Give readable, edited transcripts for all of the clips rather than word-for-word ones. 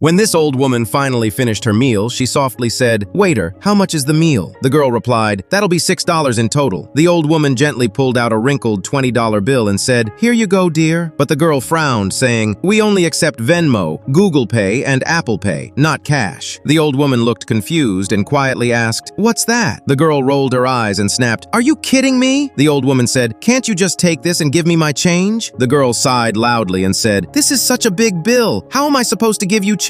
When this old woman finally finished her meal, she softly said, "Waiter, how much is the meal?" The girl replied, "That'll be $6 in total." The old woman gently pulled out a wrinkled $20 bill and said, "Here you go, dear." But the girl frowned, saying, "We only accept Venmo, Google Pay, and Apple Pay, not cash." The old woman looked confused and quietly asked, "What's that?" The girl rolled her eyes and snapped, "Are you kidding me?" The old woman said, "Can't you just take this and give me my change?" The girl sighed loudly and said, "This is such a big bill. How am I supposed to give you change?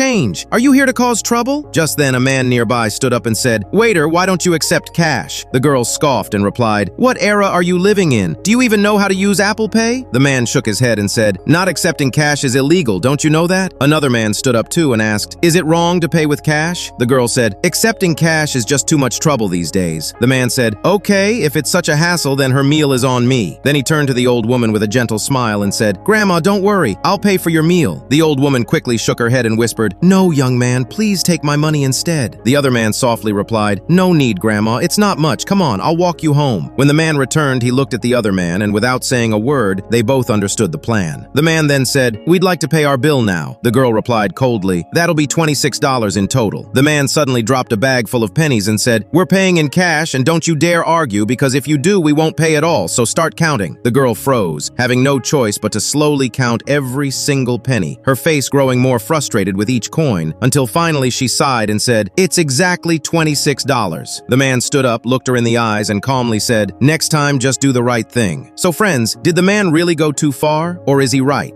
Are you here to cause trouble?" Just then, a man nearby stood up and said, "Waiter, why don't you accept cash?" The girl scoffed and replied, "What era are you living in? Do you even know how to use Apple Pay?" The man shook his head and said, "Not accepting cash is illegal, don't you know that?" Another man stood up too and asked, "Is it wrong to pay with cash?" The girl said, "Accepting cash is just too much trouble these days." The man said, "Okay, if it's such a hassle, then her meal is on me." Then he turned to the old woman with a gentle smile and said, "Grandma, don't worry, I'll pay for your meal." The old woman quickly shook her head and whispered, "No, young man, please take my money instead." The other man softly replied, "No need, Grandma, it's not much. Come on, I'll walk you home." When the man returned, he looked at the other man, and without saying a word, they both understood the plan. The man then said, "We'd like to pay our bill now." The girl replied coldly, "That'll be $26 in total." The man suddenly dropped a bag full of pennies and said, "We're paying in cash, and don't you dare argue, because if you do, we won't pay at all, so start counting." The girl froze, having no choice but to slowly count every single penny, her face growing more frustrated with each coin, until finally she sighed and said, "It's exactly $26. The man stood up, looked her in the eyes, and calmly said, "Next time, just do the right thing." So friends, did the man really go too far, or is he right?